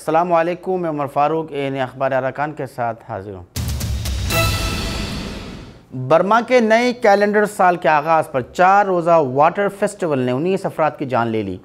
अस्सलामु अलैकुम, मैं उमर फ़ारूक एन अखबार अरकान के साथ हाजिर हूँ। बर्मा के नए कैलेंडर साल के आगाज़ पर 4 रोज़ा वाटर फेस्टिवल ने 19 अफराद की जान ले ली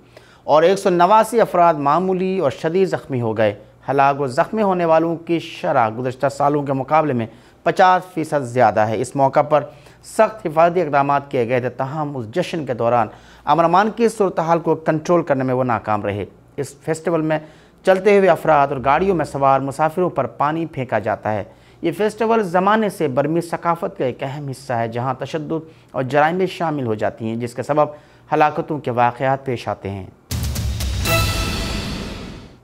और 189 अफराद मामूली और शदीद ज़ख्मी हो गए। हलाक व ज़ख्मी होने वालों की शरह गुज़श्ता सालों के मुकाबले में 50% ज़्यादा है। इस मौका पर सख्त हिफाजती इक़दाम किए गए थे, ताहम उस जश्न के दौरान अमन की सूरत हाल को कंट्रोल करने में वो नाकाम रहे। इस फेस्टिवल में चलते हुए अफराद और गाड़ियों में सवार मुसाफिरों पर पानी फेंका जाता है। ये फेस्टिवल ज़माने से बर्मी सकाफ़त का एक अहम हिस्सा है, जहाँ तशद्दुद और जराइमें शामिल हो जाती हैं, जिसके सबब हलाकतों के वाक़यात पेश आते हैं।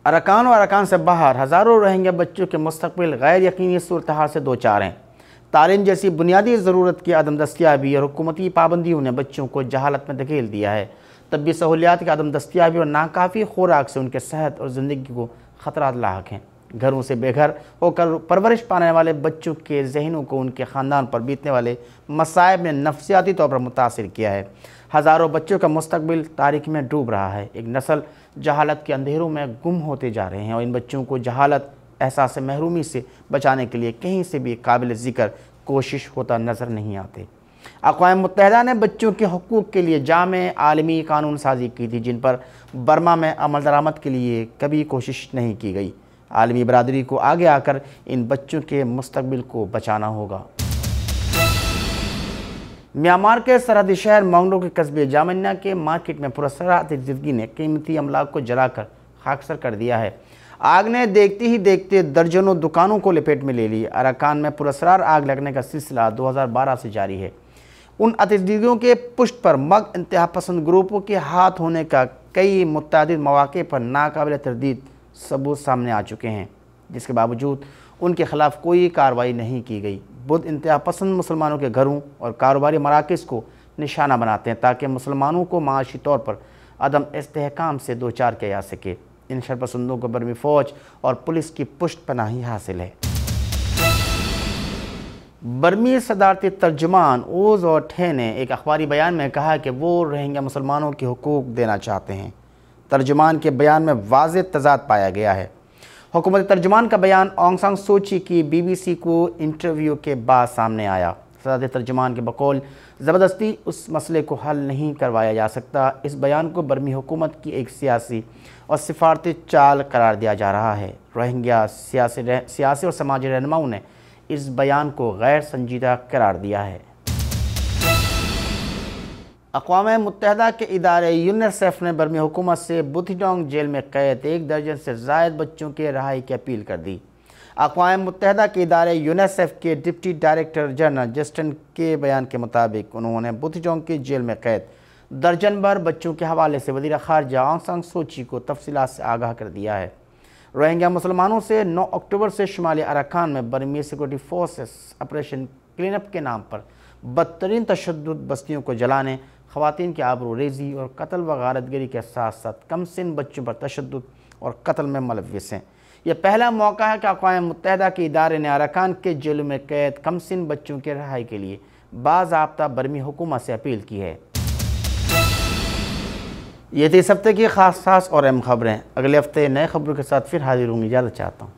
अरकान और अरकान से बाहर हज़ारों रोहिंग्या बच्चों के मुस्तक़बिल गैर यकीनी सूरत हाल से दो चार हैं। तालीम जैसी बुनियादी ज़रूरत की अदम दस्तियाबी और हुकूमती पाबंदियों ने बच्चों को जहालत में धकेल दिया है। तबी सहूलियात की अदम दस्तियाबी और नाकाफ़ी खुराक से उनके सेहत और ज़िंदगी को ख़तरात लाहक हैं। घरों से बेघर होकर परवरिश पाने वाले बच्चों के जहनों को उनके ख़ानदान पर बीतने वाले मसाइब ने नफसियाती तौर पर मुतासिर किया है। हज़ारों बच्चों का मुस्तक़बिल तारीकी में डूब रहा है। एक नस्ल जहालत के अंधेरों में गुम होते जा रहे हैं और इन बच्चों को जहालत एहसास महरूमी से बचाने के लिए कहीं से भी काबिल ज़िक्र कोशिश होता नज़र नहीं आते। अक़वाम मुत्तहिदा ने बच्चों के हकूक़ के लिए जामे आलमी कानून साजी की थी, जिन पर बर्मा में अमल दरामद के लिए कभी कोशिश नहीं की गई। आलमी बरादरी को आगे आकर इन बच्चों के मुस्तक़बिल को बचाना होगा। म्यांमार के सरहदी शहर मोंगडो के कस्बे जामन्या के मार्केट में पुरस्कार ज़िंदगी ने कीमती अमलाक को जलाकर खाकसर कर दिया है। आग ने देखते ही देखते दर्जनों दुकानों को लपेट में ले ली। अरकान में पुरस्कार आग लगने का सिलसिला 2012 से जारी है। उन अतिदीगियों के पुष्ट पर मग इंतहा पसंद ग्रुपों के हाथ होने का कई मुतअद्दिद मौक़े पर नाकाबिल तरदीद सबूत सामने आ चुके हैं, जिसके बावजूद उनके ख़िलाफ़ कोई कार्रवाई नहीं की गई। बुद्ध इंतहा पसंद मुसलमानों के घरों और कारोबारी मराकज़ को निशाना बनाते हैं, ताकि मुसलमानों को माशी तौर पर अदम इस्तेहकाम से दो चार किया जा सके। इन शरपसंदों को बर्मी फ़ौज और पुलिस की पुष्ट पनाही हासिल है। बर्मी सदारती तर्जुमान ओज़ और ठे ने एक अखबारी बयान में कहा कि वो रोहिंग्या मुसलमानों के हुकूक देना चाहते हैं। तर्जुमान के बयान में वाज़ेह तज़ाद पाया गया है। हुकूमती तर्जुमान का बयान ऑंग सान सू की की BBC को इंटरव्यू के बाद सामने आया। सदारती तर्जुमान के बकौल ज़बरदस्ती उस मसले को हल नहीं करवाया जा सकता। इस बयान को बर्मी हुकूमत की एक सियासी और सिफारती चाल करार दिया जा रहा है। रोहिंग्या सियासी और समाजी रहनुमाओं ने इस बयान को गैर संजीदा करार दिया है। अक़वाम मुत्तहिदा के इदारे यूनिसेफ ने बर्मी हुकूमत से बुथिडोंग जेल में कैद 1 दर्जन से ज़ायद बच्चों के रहाई की अपील कर दी। अक़वाम मुत्तहिदा के इदारे यूनिसेफ के डिप्टी डायरेक्टर जनरल जस्टिन के बयान के मुताबिक उन्होंने बुथिडोंग की जेल में कैद दर्जन भर बच्चों के हवाले से वज़ीर ख़ारजा ऑंग सान सू की को तफसीलात से आगाह कर दिया है। रोहिंग्या मुसलमानों से 9 अक्टूबर से शुमाली अरकान में बर्मी सिक्योरिटी फोर्सेस ऑपरेशन क्लीनअप के नाम पर बदतरीन तशद्दुद बस्तियों को जलाने, ख़वातीन की आबरू रेज़ी और कत्ल व गारतगिरी के साथ साथ कम सिन बच्चों पर तशद्दुद और कत्ल में मुलव्विस हैं। यह पहला मौका है कि अक़वाम मुत्तहिदा के इदारे ने अरकान के जेलों में कैद कम सिन बच्चों के रहाई के लिए बाज़ाब्ता बर्मी हुकूमत से अपील की है। ये थी इस हफ्ते की खास और अहम खबरें। अगले हफ्ते नए खबरों के साथ फिर हाजिर होंगी। इजाज़त चाहता हूँ।